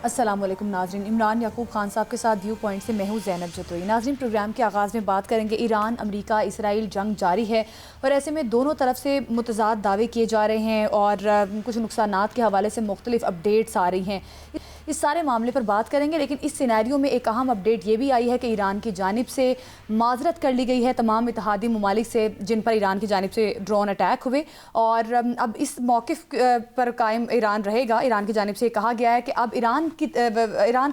अस्सलाम वालेकुम नाज़रीन, इमरान याकूब खान साहब के साथ व्यू पॉइंट से मैं हूँ ज़ैनब जतोई। नाज़रीन, प्रोग्राम के आगाज़ में बात करेंगे ईरान अमेरिका इसराइल जंग जारी है और ऐसे में दोनों तरफ से मुतज़ाद दावे किए जा रहे हैं और कुछ नुकसानात के हवाले से मुख्तलिफ अपडेट्स आ रही हैं। इस सारे मामले पर बात करेंगे, लेकिन इस सिनेरियो में एक अहम अपडेट ये भी आई है कि ईरान की जानिब से माजरत कर ली गई है तमाम इत्तेहादी ममालिक से जिन पर ईरान की जानिब से ड्रोन अटैक हुए, और अब इस मौक़िफ़ पर कायम ईरान रहेगा। ईरान की जानिब से कहा गया है कि अब ईरान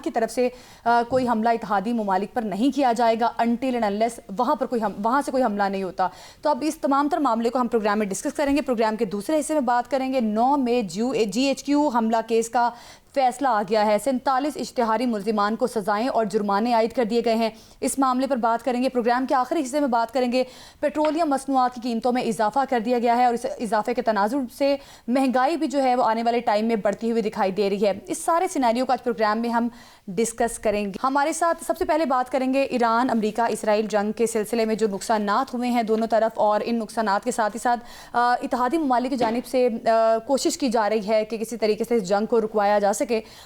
की तरफ से कोई हमला इत्तेहादी ममालिक पर नहीं किया जाएगा अनटिल एंड अनलेस वहाँ से कोई हमला नहीं होता। तो अब इस तमाम तर मामले को हम प्रोग्राम में डिस्कस करेंगे। प्रोग्राम के दूसरे हिस्से में बात करेंगे 9 में GHQ हमला केस का फैसला आ गया है। 47 इश्तिहारी मुल्जिमान को सजाएं और जुर्माने आयद कर दिए गए हैं। इस मामले पर बात करेंगे। प्रोग्राम के आखिरी हिस्से में बात करेंगे पेट्रोलियम मसनूआत की कीमतों में इजाफा कर दिया गया है और इस इजाफे के तनाजुर से महंगाई भी जो है वो आने वाले टाइम में बढ़ती हुई दिखाई दे रही है। इस सारे सिनेरियो को आज प्रोग्राम में हम डिस्कस करेंगे। हमारे साथ सबसे पहले बात करेंगे ईरान अमेरिका इसराइल जंग के सिलसिले में जो नुकसानात हुए हैं दोनों तरफ, और इन नुकसानात के साथ ही साथ इत्तेहादी ममालिक की जानिब से कोशिश की जा रही है कि किसी तरीके से इस जंग को रुकवाया जा सके।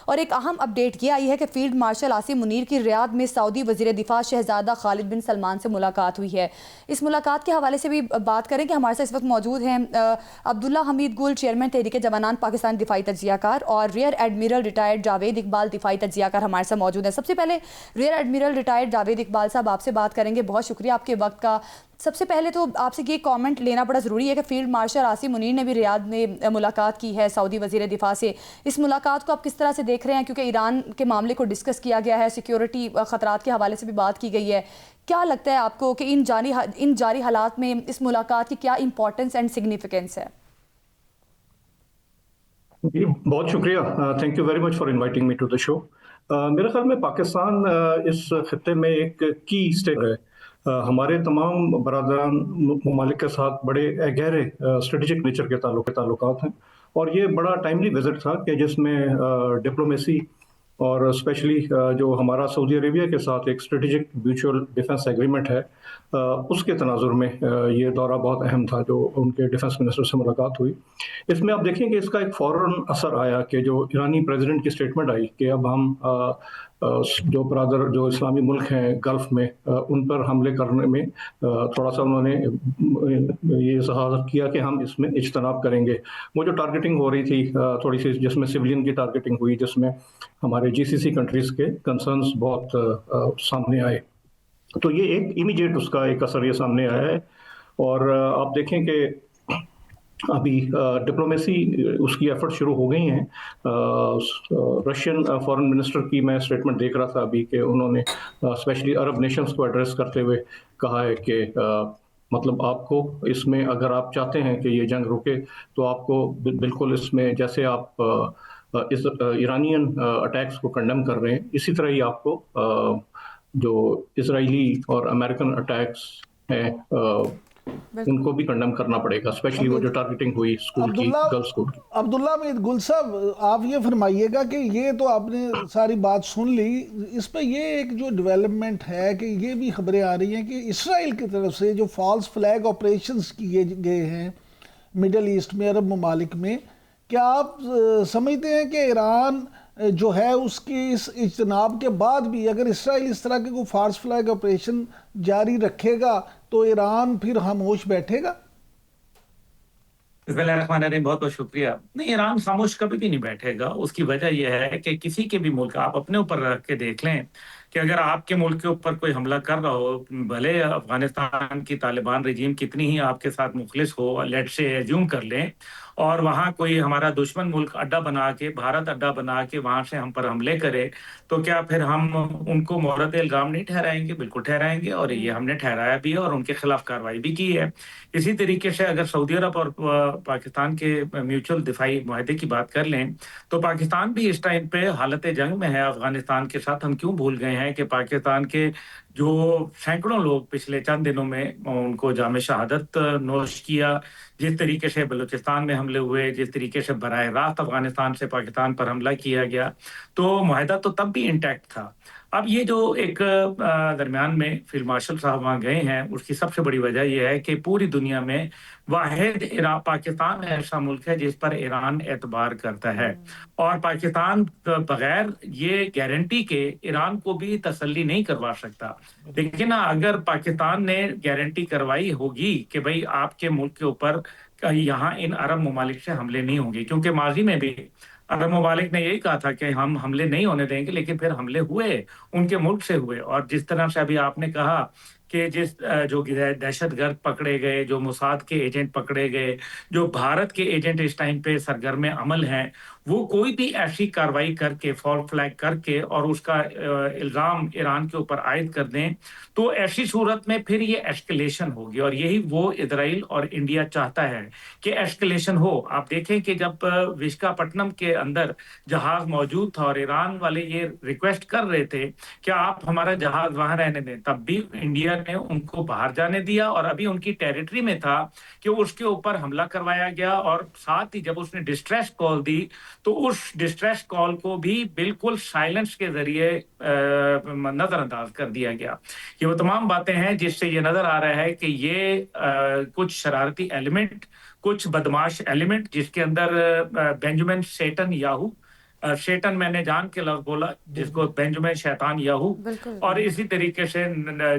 और एक अहम अपडेट ये आई है कि फील्ड मार्शल आसिम मुनीर की रियाद में सऊदी वज़ीर दिफा शहजादा खालिद बिन सलमान से मुलाकात हुई है। इस मुलाकात के हवाले से भी बात करें कि हमारे साथ इस वक्त मौजूद हैं अब्दुल्ला हमीद गुल, चेयरमैन तहरीक जवानान पाकिस्तान दिफाई तज्जियाकार, और rear admiral retired Javed Iqbal दिफाई तज्जियाकार हमारे साथ मौजूद हैं। सबसे पहले rear admiral retired Javed Iqbal साहब, आपसे बात करेंगे। बहुत शुक्रिया आपके वक्त का। सबसे पहले तो आपसे ये कमेंट लेना बड़ा ज़रूरी है कि फील्ड मार्शल आसिम मुनीर ने भी रियाद में मुलाकात की है सऊदी वज़ीर दिफा से। इस मुलाकात को आप किस तरह से देख रहे हैं, क्योंकि ईरान के मामले को डिस्कस किया गया है, सिक्योरिटी ख़तरात के हवाले से भी बात की गई है। क्या लगता है आपको कि इन जारी हालात में इस मुलाकात की क्या इंपॉर्टेंस एंड सिग्निफिकेंस है? जी, बहुत शुक्रिया। Thank you very much for inviting me to the show. मेरे ख्याल में पाकिस्तान इस खत्ते में एक की स्टेक है। हमारे तमाम बरादरान ममालिक के साथ बड़े गहरे स्ट्रेटेजिक नेचर के ताल्लुकात हैं, और ये बड़ा टाइमली विजिट था कि जिसमें डिप्लोमेसी और स्पेशली जो हमारा सऊदी अरेबिया के साथ एक स्ट्रेटेजिक म्यूचुअल डिफेंस एग्रीमेंट है, उसके तनाजुर में ये दौरा बहुत अहम था जो उनके डिफेंस मिनिस्टर से मुलाकात हुई। इसमें आप देखेंगे इसका एक फ़ौरन असर आया कि जो ईरानी प्रेसिडेंट की स्टेटमेंट आई कि अब हम जो बरादर जो इस्लामी मुल्क हैं गल्फ में उन पर हमले करने में थोड़ा सा उन्होंने ये ज़ाहिर किया कि हम इसमें इज्तनाब करेंगे। वो जो टारगेटिंग हो रही थी थोड़ी सी, जिसमें सिविलियन की टारगेटिंग हुई, जिसमें हमारे GCC कंट्रीज़ के कंसर्न्स बहुत सामने आए, तो ये एक इमीडिएट उसका एक असर ये सामने आया है। और आप देखें कि अभी डिप्लोमेसी उसकी एफर्ट शुरू हो गई हैं। रशियन फॉरेन मिनिस्टर की मैं स्टेटमेंट देख रहा था अभी कि उन्होंने स्पेशली अरब नेशंस को एड्रेस करते हुए कहा है कि मतलब आपको इसमें अगर आप चाहते हैं कि ये जंग रुके तो आपको बिल्कुल इसमें जैसे आप इस ईरानियन अटैक्स को कंडेम कर रहे हैं, इसी तरह ही आपको जो इजरायली और अमेरिकन अटैक्स हैं उनको भी कंडेम करना पड़ेगा, स्पेशली वो जो टारगेटिंग हुई स्कूल की, गर्ल्स स्कूल की। अब्दुल्ला हमीद गुल साहब, आप ये फरमाइएगा कि ये तो आपने सारी बात सुन ली, इस पे ये एक जो डेवलपमेंट है कि ये भी खबरें आ रही हैं कि इसराइल की तरफ से जो फॉल्स फ्लैग ऑपरेशंस किए गए हैं मिडल ईस्ट में, अरब ममालिक में, क्या आप समझते हैं कि ईरान जो है उसकी इस इज्तनाब के बाद भी अगर इसराइल इस तरह के कोई फॉल्स फ्लैग ऑपरेशन जारी रखेगा तो ईरान फिर खामोश बैठेगा? बिस्मिल्लाहिर्रहमानिर्रहीम, बहुत बहुत शुक्रिया। नहीं, ईरान खामोश कभी भी नहीं बैठेगा। उसकी वजह यह है कि किसी के भी मुल्क, आप अपने ऊपर रख के देख लें कि अगर आपके मुल्क के ऊपर कोई हमला कर रहा हो, भले अफगानिस्तान की तालिबान रजीम कितनी ही आपके साथ मुखलिस हो, लेट्स से एज्यूम कर लें, और वहाँ कोई हमारा दुश्मन मुल्क अड्डा बना के, भारत अड्डा बना के वहाँ से हम पर हमले करे, तो क्या फिर हम उनको मोहरत इल्ज़ाम नहीं ठहराएंगे? बिल्कुल ठहराएंगे, और ये हमने ठहराया भी है और उनके खिलाफ कार्रवाई भी की है। इसी तरीके से अगर सऊदी अरब और पाकिस्तान के म्यूचुअल दिफाई मुआहदे की बात कर लें, तो पाकिस्तान भी इस टाइम पे हालत जंग में है अफगानिस्तान के साथ। हम क्यों भूल गए हैं कि पाकिस्तान के जो सैकड़ों लोग पिछले चंद दिनों में उनको जामे शहादत नोश किया, जिस तरीके से बलूचिस्तान में हमले हुए, जिस तरीके से बराह रास्त अफगानिस्तान से पाकिस्तान पर हमला किया गया, तो मुआहदा तो तब भी इंटैक्ट था। अब ये जो एक दरमियान में फील्ड मार्शल साहब वहाँ गए हैं, उसकी सबसे बड़ी वजह यह है कि पूरी दुनिया में वाहिद पाकिस्तान ऐसा मुल्क है जिस पर ईरान एतबार करता है, और पाकिस्तान बगैर ये गारंटी के ईरान को भी तसल्ली नहीं करवा सकता। लेकिन अगर पाकिस्तान ने गारंटी करवाई होगी कि भाई आपके मुल्क के ऊपर यहाँ इन अरब ममालिक से हमले नहीं होंगे, क्योंकि माजी में भी अरब ममालिक ने यही कहा था कि हम हमले नहीं होने देंगे, लेकिन फिर हमले हुए, उनके मुल्क से हुए। और जिस तरह से अभी आपने कहा कि जो दहशतगर्द पकड़े गए, जो मोसाद के एजेंट पकड़े गए, जो भारत के एजेंट इस टाइम पे सरगर्म अमल हैं, वो कोई भी ऐसी कार्रवाई करके, फॉल्स फ्लैग करके और उसका इल्जाम ईरान के ऊपर आयद कर दें, तो ऐसी सूरत में फिर ये एस्केलेशन होगी। और यही वो इजराइल और इंडिया चाहता है कि एस्केलेशन हो। आप देखें कि जब विशाखापट्टनम के अंदर जहाज मौजूद था और ईरान वाले ये रिक्वेस्ट कर रहे थे कि आप हमारा जहाज वहां रहने दें, तब भी इंडिया ने उनको बाहर जाने दिया, और अभी उनकी टेरिटरी में था कि उसके ऊपर हमला करवाया गया। और साथ ही जब उसने डिस्ट्रेस कॉल दी, तो उस डिस्ट्रेस कॉल को भी बिल्कुल साइलेंस के जरिए नजरअंदाज कर दिया गया। ये वो तमाम बातें हैं जिससे ये नजर आ रहा है कि ये कुछ शरारती एलिमेंट, कुछ बदमाश एलिमेंट, जिसके अंदर बेंजामिन शेटन याहू, शेटन मैंने जान के लफ्ज बोला, जिसको बेंजामिन शैतान याहू, और इसी तरीके से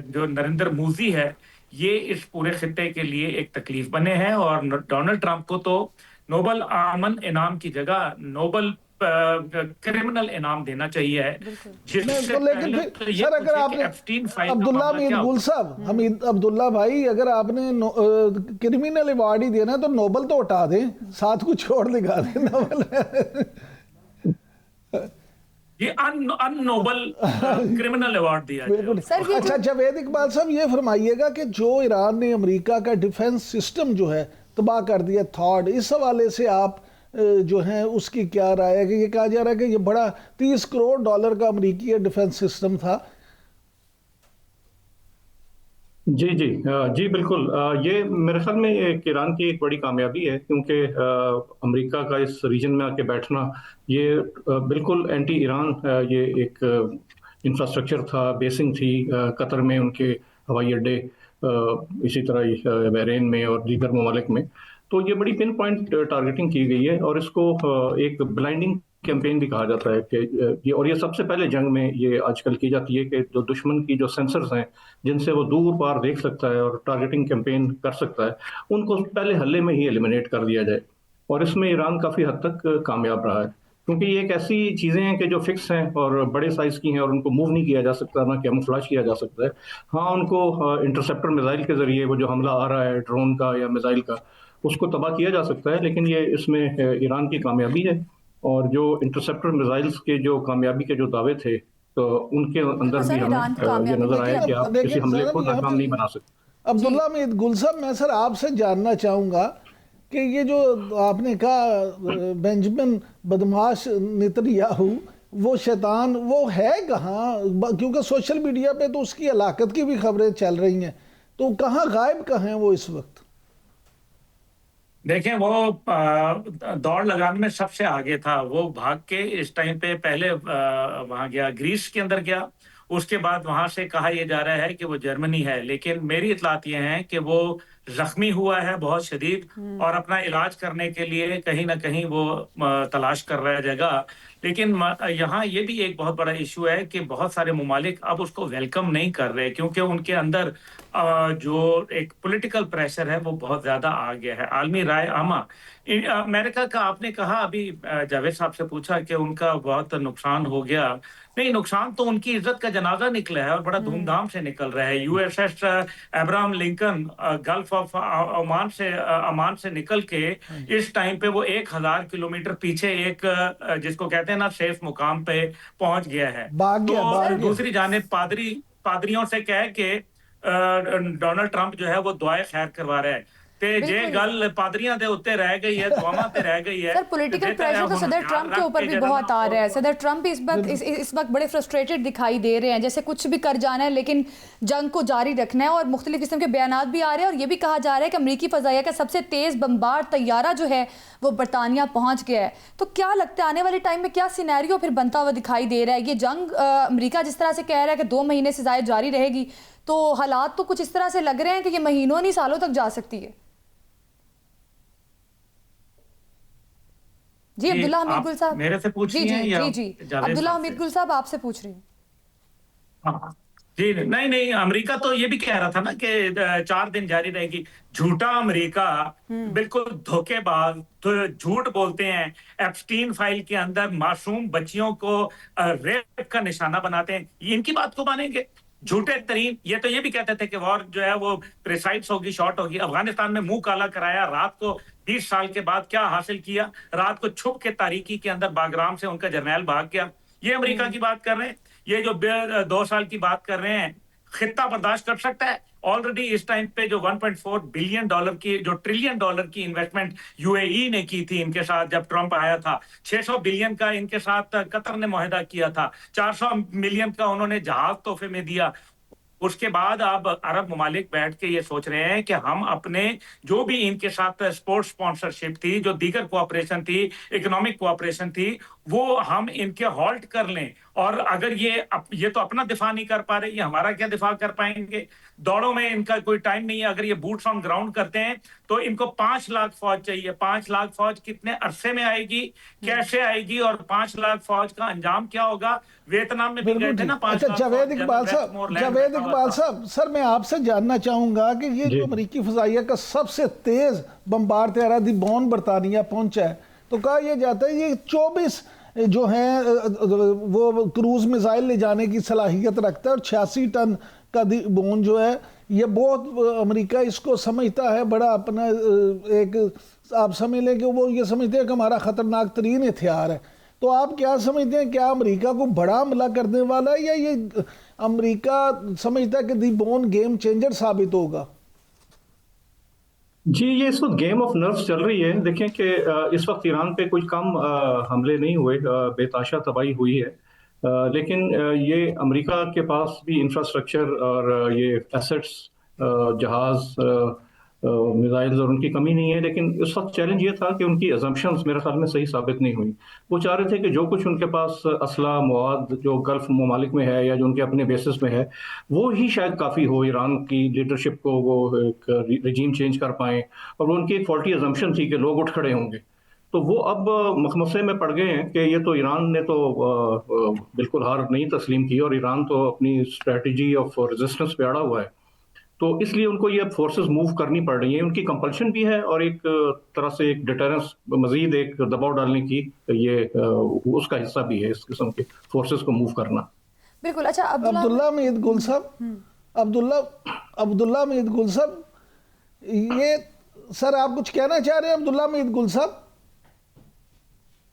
जो नरेंद्र मोदी है, ये इस पूरे खित्ते के लिए एक तकलीफ बने हैं। और डोनाल्ड ट्रंप को तो नोबल अमन इनाम की जगह नोबल क्रिमिनल इनाम देना चाहिए है। लेकिन फिर सर, अगर आपने अब्दुल्ला मीर गुल साहब, हमीद अब्दुल्ला भाई, अगर आपने क्रिमिनल अवार्ड ही देना तो नोबल तो हटा दें, साथ कुछ छोड़ दिखा दें नोबल। ये अननोबल क्रिमिनल अवार्ड दिया जाए। अच्छा जावेद इकबाल साहब, ये फरमाइएगा कि जो ईरान ने अमेरिका का डिफेंस सिस्टम जो है तबाह कर दिया, थॉड, इस हवाले से आप जो है उसकी क्या राय है? कि ये कहा जा रहा है कि ये बड़ा $30 करोड़ का अमेरिकी डिफेंस सिस्टम था। जी जी जी बिल्कुल। ये मेरे ख्याल में एक ईरान की एक बड़ी कामयाबी है, क्योंकि अमेरिका का इस रीजन में आके बैठना, ये बिल्कुल एंटी ईरान ये एक इंफ्रास्ट्रक्चर था, बेसिंग थी कतर में, उनके हवाई अड्डे, इसी तरह बहरीन में और दीगर ममालिक में। तो ये बड़ी पिन पॉइंट टारगेटिंग की गई है, और इसको एक ब्लाइंडिंग कैंपेन भी कहा जाता है कि ये सबसे पहले जंग में ये आजकल की जाती है कि जो दुश्मन की जो सेंसर्स हैं, जिनसे वो दूर पार देख सकता है और टारगेटिंग कैंपेन कर सकता है, उनको पहले हल्ले में ही एलिमिनेट कर दिया जाए। और इसमें ईरान काफ़ी हद तक कामयाब रहा है, क्योंकि ये एक ऐसी चीज़ें हैं कि जो फिक्स हैं और बड़े साइज़ की हैं और उनको मूव नहीं किया जा सकता, ना कैमोफ्लेज किया जा सकता है। हाँ, उनको इंटरसेप्टर मिसाइल के ज़रिए वो जो हमला आ रहा है ड्रोन का या मिसाइल का, उसको तबाह किया जा सकता है। लेकिन ये इसमें ईरान की कामयाबी है, और जो इंटरसेप्टर मिसाइल्स के जो कामयाबी के जो दावे थे, तो उनके अंदर भी हमें ये नजर आया कि आप किसी हमले को नाकाम नहीं बना सकते। अब्दुल्ला मीर गुल साहब, मैं सर आपसे जानना चाहूँगा कि ये जो आपने कहा बेंजामिन बदमाश नेतन्याहू, वो शैतान, वो है कहाँ? क्योंकि सोशल मीडिया पे तो उसकी हलाकत की भी खबरें चल रही हैं, तो कहाँ गायब कहाँ हैं वो इस वक्त? देखें, वो दौड़ लगाने में सबसे आगे था। वो भाग के इस टाइम पे पहले वहां गया, ग्रीस के अंदर गया, उसके बाद वहां से कहा यह जा रहा है कि वो जर्मनी है। लेकिन मेरी इतलात ये हैं कि वो जख्मी हुआ है बहुत शदीद, और अपना इलाज करने के लिए कहीं ना कहीं वो तलाश कर रहा है जगह। लेकिन यहाँ ये भी एक बहुत बड़ा इशू है कि बहुत सारे ममालिक अब उसको वेलकम नहीं कर रहे, क्योंकि उनके अंदर जो एक पॉलिटिकल प्रेशर है वो बहुत ज्यादा आ गया है। आलमी राय आमा, अमेरिका का आपने कहा, अभी जावेद साहब से पूछा कि उनका बहुत नुकसान हो गया। नहीं, नुकसान तो उनकी इज्जत का जनाजा निकला है, और बड़ा धूमधाम से निकल रहा है। USS Abraham Lincoln gulf of Oman से निकल के इस टाइम पे वो 1000 किलोमीटर पीछे एक जिसको कहते हैं ना सेफ मुकाम पे पहुंच गया है। तो दूसरी जानिब पादरियों से कह के डोनाल्ड ट्रंप जो है वो दुआएं खैर करवा रहा है। ते जे बिल्कुल। गल पादरियां दे उत्ते रह गई है, दुआवां ते रह गई है। सर पॉलिटिकल बेहतर है प्रेशर तो हम सदर ध्यान ट्रंप के रख ऊपर भी जरा बहुत आ रहा है। और सदर ट्रंप इस वक्त बड़े फ्रस्ट्रेटेड दिखाई दे रहे हैं, जैसे कुछ भी कर जाना है लेकिन जंग को जारी रखना है, और मुख्तलिफ किस्म के बयानात भी आ रहे हैं, और ये भी कहा जा रहा है कि अमरीकी फ़ज़ाइया का सबसे तेज़ बमबार तैयारा जो है वो बरतानिया पहुँच गया है। तो क्या लगता है आने वाले टाइम में क्या सिनेरियो फिर बनता हुआ दिखाई दे रहा है? ये जंग अमरीका जिस तरह से कह रहा है कि 2 महीने से ज़ायद जारी रहेगी, तो हालात तो कुछ इस तरह से लग रहे हैं कि ये महीनों नहीं सालों तक जा सकती है। जी जी, अब्दुल्ला हमीद आप गुल साहब। मेरे से पूछ जी रही जी हैं या जी जी जावेद अब्दुल्ला साहब हमीद से? गुल साहब आपसे पूछ रही हूँ। हाँ जी, नहीं नहीं, अमेरिका तो ये भी कह रहा था ना कि 4 दिन जारी रहेगी। झूठा अमेरिका, बिल्कुल धोखेबाज, तो झूठ बोलते हैं। एप्स्टीन फाइल के अंदर मासूम बच्चियों को रेप का निशाना बनाते हैं, इनकी बात को मानेंगे? झूठे तरीन। ये तो ये भी कहते थे कि वॉर जो है वो प्रिसाइज होगी, शॉर्ट होगी। अफगानिस्तान में मुंह काला कराया, रात को 20 साल के बाद क्या हासिल किया? रात को छुप के तारीकी के अंदर बागराम से उनका जर्नैल भाग गया। ये अमेरिका की बात कर रहे हैं। ये जो 2 साल की बात कर रहे हैं, खित्ता बर्दाश्त कर सकता है? ऑलरेडी इस टाइम पे जो 1.4 बिलियन डॉलर की, जो ट्रिलियन डॉलर की इन्वेस्टमेंट यूएई ने की थी इनके साथ जब ट्रंप आया था, 600 बिलियन का इनके साथ कतर ने मुआहदा किया था, 400 मिलियन का उन्होंने जहाज तोहफे में दिया। उसके बाद अब अरब ममालिक बैठ के ये सोच रहे हैं कि हम अपने जो भी इनके साथ स्पोर्ट्स स्पॉन्सरशिप थी, जो दीगर कोऑपरेशन थी, इकोनॉमिक कोऑपरेशन थी, वो हम इनके हॉल्ट कर लें। और अगर ये तो अपना दिफा नहीं कर पा रहे, ये हमारा क्या दिफा कर पाएंगे? दौड़ों में इनका कोई टाइम नहीं है। अगर ये बूट्स ऑन ग्राउंड करते हैं तो इनको 5 लाख फौज चाहिए। 5 लाख फौज कितने अरसे में आएगी, कैसे आएगी, और 5 लाख फौज का अंजाम क्या होगा? वियतनाम में भी गए थे ना 5 अच्छा लाख जावेद फौज, इकबाल साहब, जावेद इकबाल साहब, सर मैं आपसे जानना चाहूंगा कि ये जो अमेरिकी फ़ज़ाइया का सबसे तेज बमबार तैयारा दी बॉन बरतानिया पहुंचा है, तो कहा यह जाता है ये 24 जो है वो क्रूज मिसाइल ले जाने की सलाहियत रखता है, और 86 टन का बोन जो है ये बहुत अमेरिका इसको समझता है बड़ा अपना एक, आप समझ लें कि वो ये समझते हैं कि हमारा ख़तरनाक तरीन हथियार है। तो आप क्या समझते हैं, क्या अमेरिका को बड़ा हमला करने वाला है, या ये अमेरिका समझता है कि दी बोन गेम चेंजर साबित होगा? जी, ये इस वक्त गेम ऑफ नर्व्स चल रही है। देखें कि इस वक्त ईरान पे कोई कम हमले नहीं हुए, बेताशा तबाही हुई है, लेकिन ये अमेरिका के पास भी इंफ्रास्ट्रक्चर और ये एसेट्स, जहाज, मिसाइल्स और उनकी कमी नहीं है। लेकिन इस वक्त चैलेंज ये था कि उनकी अजम्पशंस मेरे ख्याल में सही साबित नहीं हुई। वो चाह रहे थे कि जो कुछ उनके पास असला मवाद जो गल्फ ममालिक में है या जो उनके अपने बेसिस में है, वो ही शायद काफ़ी हो ईरान की लीडरशिप को वो एक रिजीम चेंज कर पाएँ। और वो उनकी एक फॉल्टी अजम्पशन थी कि लोग उठ खड़े होंगे। तो वो अब मखमसे में पड़ गए हैं कि ये तो ईरान ने तो बिल्कुल हार नहीं तस्लीम की, और ईरान तो अपनी स्ट्रेटजी ऑफ रेजिस्टेंस पे अड़ा हुआ है। तो इसलिए उनको ये फोर्सेस मूव करनी पड़ रही हैं। उनकी कंपल्शन भी है, और एक तरह से एक डिटरेंस, मजीद एक दबाव डालने की ये उसका हिस्सा भी है इस किस्म के फोर्सेस को मूव करना। बिल्कुल। अच्छा अब्दुल्ला हमीद गुल साहब, अब्दुल्ला हमीद गुल साहब, ये सर आप कुछ कहना चाह रहे हैं अब्दुल्ला हमीद गुल साहब?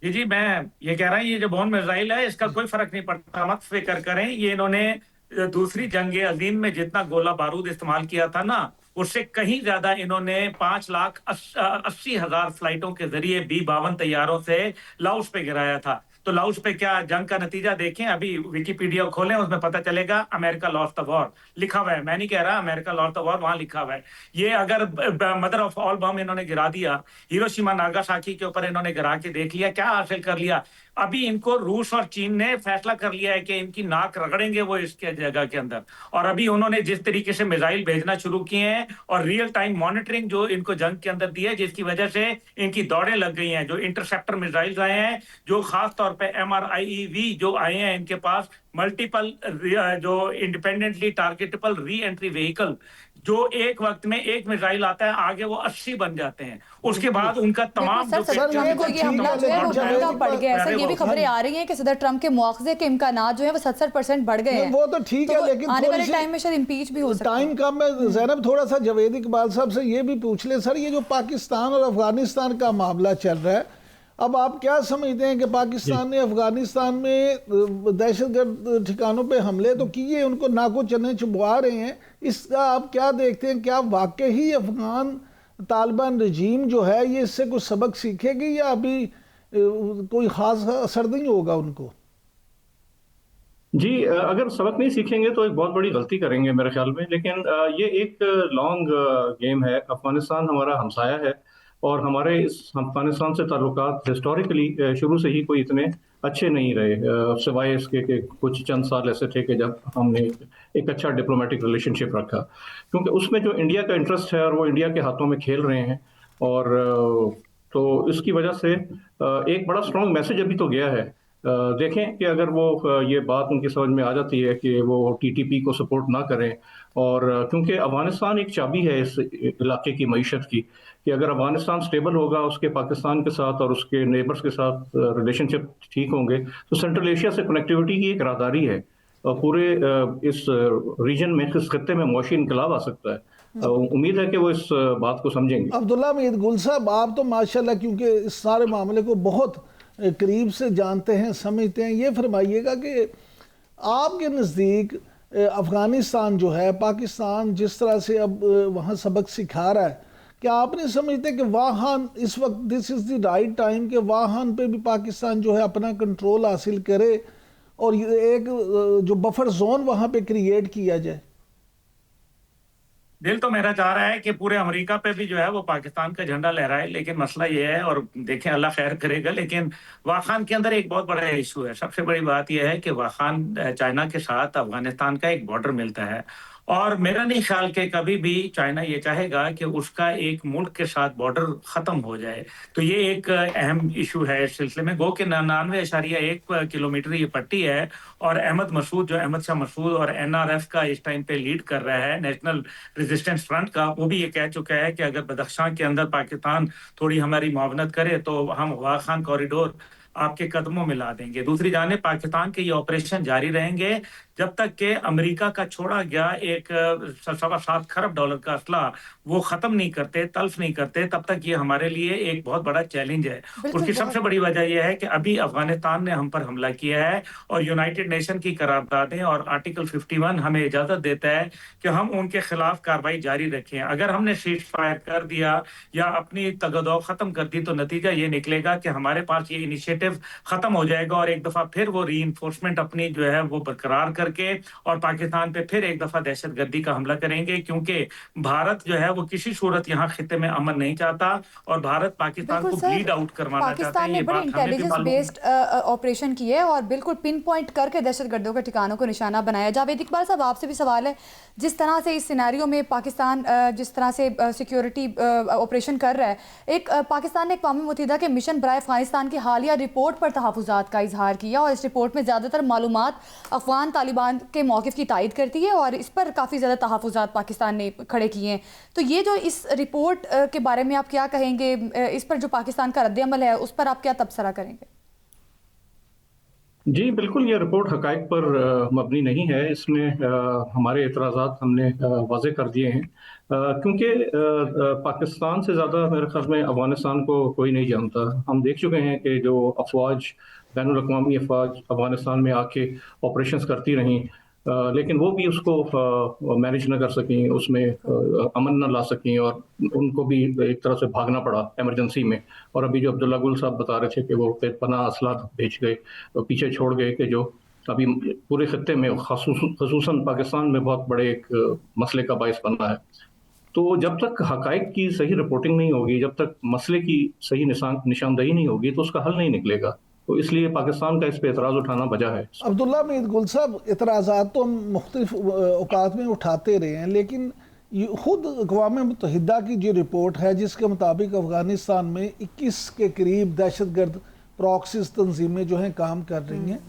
जी जी, मैं ये कह रहा हूँ ये जो बॉन मिसाइल है इसका कोई फर्क नहीं पड़ता, मत फिक्र करें। ये इन्होंने दूसरी जंग अजीम में जितना गोला बारूद इस्तेमाल किया था ना, उससे कहीं ज्यादा इन्होंने 5,80,000 फ्लाइटों के जरिए B-52 तैयारों से लाओस पे गिराया था। तो लाओस पे क्या जंग का नतीजा देखें, अभी विकिपीडिया खोलें, उसमें पता चलेगा अमेरिका लॉस्ट द वॉर लिखा हुआ है। मैं नहीं कह रहा, अमेरिका लॉस्ट द वॉर वहां लिखा हुआ है। ये अगर मदर ऑफ ऑल बम इन्होंने गिरा दिया, हिरोशिमा नागासाकी के ऊपर इन्होंने गिरा के देख लिया, क्या हासिल कर लिया? अभी इनको रूस और चीन ने फैसला कर लिया है कि इनकी नाक रगड़ेंगे वो इसके जगह के अंदर। और अभी उन्होंने जिस तरीके से मिसाइल भेजना शुरू किए हैं और रियल टाइम मॉनिटरिंग जो इनको जंग के अंदर दी है, जिसकी वजह से इनकी दौड़ें लग गई हैं। जो इंटरसेप्टर मिसाइल्स आए हैं, जो खास तौर पे MRIEV जो आए हैं इनके पास, मल्टीपल जो independently targetable re entry vehicle, जो एक वक्त में एक मिसाइल आता है आगे वो 80 बन जाते हैं। उसके बाद उनका तमाम सर सदर ट्रंप को ये हमला जो है वो महंगा पड़ गया है। सर ये भी खबरें आ रही हैं कि सदर ट्रंप के मुआवजे के इम्कानात जो है वो 70% बढ़ गए हैं। वो तो ठीक है, लेकिन आने वाले टाइम में शायद इम्पीच भी हो सकता है। टाइम कम है। ज़ैनब थोड़ा सा जावेद इकबाल साहब से ये भी पूछ ले सर, ये जो पाकिस्तान और अफगानिस्तान का मामला चल रहा है, अब आप क्या समझते हैं कि पाकिस्तान ने अफगानिस्तान में दहशतगर्द ठिकानों पे हमले तो किए, उनको नाको चने चुबवा रहे हैं, इसका आप क्या देखते हैं? क्या वाकई ही अफगान तालिबान रजीम जो है ये इससे कोई सबक सीखेगी या अभी कोई ख़ास असर नहीं होगा उनको? जी, अगर सबक नहीं सीखेंगे तो एक बहुत बड़ी गलती करेंगे मेरे ख्याल में। लेकिन ये एक लॉन्ग गेम है। अफगानिस्तान हमारा हमसाया है और हमारे इस अफगानिस्तान से ताल्लुकात हिस्टोरिकली शुरू से ही कोई इतने अच्छे नहीं रहे, सिवाय इसके कि कुछ चंद साल ऐसे थे कि जब हमने एक अच्छा डिप्लोमेटिक रिलेशनशिप रखा, क्योंकि उसमें जो इंडिया का इंटरेस्ट है और वो इंडिया के हाथों में खेल रहे हैं। और तो इसकी वजह से एक बड़ा स्ट्रॉन्ग मैसेज अभी तो गया है। देखें कि अगर वो ये बात उनकी समझ में आ जाती है कि वो टीटीपी को सपोर्ट ना करें, और क्योंकि अफगानिस्तान एक चाबी है इस इलाके की मईशत की, कि अगर अफगानिस्तान स्टेबल होगा, उसके पाकिस्तान के साथ और उसके नेबर्स के साथ रिलेशनशिप ठीक होंगे, तो सेंट्रल एशिया से कनेक्टिविटी की एक राहदारी है। पूरे इस रीजन में, इस खत्ते में मुआशी इनकलाब आ सकता है। उम्मीद है कि वो इस बात को समझेंगे। अब्दुल्ला मीर गुल साहब, आप तो माशाल्लाह क्योंकि इस सारे मामले को बहुत करीब से जानते हैं, समझते हैं, ये फरमाइएगा कि आपके नज़दीक अफ़गानिस्तान जो है, पाकिस्तान जिस तरह से अब वहाँ सबक सिखा रहा है, क्या आपने समझते कि वहाँ इस वक्त this is the right time कि वहाँ पे भी पाकिस्तान जो है अपना कंट्रोल हासिल करे और एक जो बफर जोन वहाँ पे क्रिएट किया जाए? दिल तो मेरा चाह रहा है कि पूरे अमेरिका पे भी जो है वो पाकिस्तान का झंडा लहराए, लेकिन मसला ये है, और देखें अल्लाह खैर करेगा, लेकिन वाखान के अंदर एक बहुत बड़ा इशू है। सबसे बड़ी बात यह है कि वाखान चाइना के साथ अफगानिस्तान का एक बॉर्डर मिलता है, और मेरा नहीं ख्याल कि कभी भी चाइना ये चाहेगा कि उसका एक मुल्क के साथ बॉर्डर खत्म हो जाए। तो ये एक अहम इशू है इस सिलसिले में। गो के 99.1 किलोमीटर ये पट्टी है, और अहमद मसूद, जो अहमद शाह मसूद और एनआरएफ का इस टाइम पे लीड कर रहा है, नेशनल रेजिस्टेंस फ्रंट का, वो भी ये कह चुका है कि अगर बदख्शां के अंदर पाकिस्तान थोड़ी हमारी मुआवनत करे तो हम वाखान कॉरिडोर आपके कदमों में ला देंगे। दूसरी जानिब पाकिस्तान के ये ऑपरेशन जारी रहेंगे जब तक कि अमेरिका का छोड़ा गया एक $7.25 खरब का असला वो खत्म नहीं करते, तल्फ नहीं करते, तब तक ये हमारे लिए एक बहुत बड़ा चैलेंज है। उसकी सबसे बड़ी वजह यह है कि अभी अफगानिस्तान ने हम पर हमला किया है, और यूनाइटेड नेशन की करारदादें और आर्टिकल 51 हमें इजाजत देता है कि हम उनके खिलाफ कार्रवाई जारी रखें। अगर हमने सीज फायर कर दिया या अपनी तगदो खत्म कर दी तो नतीजा ये निकलेगा कि हमारे पास ये इनिशिएटिव खत्म हो जाएगा, और एक दफा फिर वो रीइंफोर्समेंट अपनी जो है वो बरकरार करके और पाकिस्तान पे फिर एक दफा दहशतगर्दी का हमला करेंगे, क्योंकि भारत जो है वो किसी सूरत यहाँ खित्ते में अमन नहीं चाहता, और भारत पाकिस्तान को ब्लीड आउट करवाना चाहता है। पाकिस्तान ने बड़ी इंटेलिजेंस बेस्ड ऑपरेशन की है और बिल्कुल पिन पॉइंट करके दहशतगर्दों के ठिकानों को निशाना बनाया। जावेद इकबाल साहब, आपसे भी सवाल है, जिस तरह से इस सिनेरियो में पाकिस्तान जिस तरह से सिक्योरिटी ऑपरेशन कर रहा है, एक पाकिस्तान ने अक़वाम मुत्तहिदा के मिशन बराए अफगानिस्तान की हालिया रिपोर्ट पर तहफ़्फ़ुज़ात का इजहार किया, और इस रिपोर्ट में ज़्यादातर मालूमात अफ़गान तालिबान के मौक़िफ़ की तायद करती है, और इस पर काफ़ी ज़्यादा तहफ़्फ़ुज़ात पाकिस्तान ने खड़े किए हैं। तो ये जो इस रिपोर्ट के बारे में आप क्या कहेंगे, इस पर जो पाकिस्तान का रद्द-ए-अमल है उस पर आप क्या तबसरा करेंगे? जी बिल्कुल, ये रिपोर्ट हक़ाइक़ पर मबनी नहीं है। इसमें हमारे एतराज़ात हमने वाज़ेह कर दिए हैं, क्योंकि पाकिस्तान से ज़्यादा मेरे ख़्याल में अफ़गानिस्तान को कोई नहीं जानता। हम देख चुके हैं कि जो अफ़वाज, बैनुल-अक़वामी अफ़वाज अफ़गानिस्तान में आके ऑपरेशंस करती रहीं, लेकिन वो भी उसको मैनेज न कर सकें, उसमें अमन न ला सकें, और उनको भी एक तरह से भागना पड़ा इमरजेंसी में। और अभी जो अब्दुल्ला गुल साहब बता रहे थे कि वो बेपनाह असला भेज गए, पीछे छोड़ गए, कि जो अभी पूरे खत्ते में ख़ुसूसन पाकिस्तान में बहुत बड़े एक मसले का बायस बना है। तो जब तक हक़ाइक़ की सही रिपोर्टिंग नहीं होगी, जब तक मसले की सही निशानदही नहीं होगी, तो उसका हल नहीं निकलेगा। तो इसलिए पाकिस्तान का इस पे एतराज़ उठाना वजह है। अब्दुल्ला मीर गुल साहब, एतराज़ात तो हम मुख्तलिफ औकात में उठाते रहे हैं, लेकिन खुद अक़वाम मुत्तहिदा की जो रिपोर्ट है जिसके मुताबिक अफ़गानिस्तान में 21 के करीब दहशतगर्द प्रॉक्सीज़ तंजीमें जो हैं काम कर रही हैं,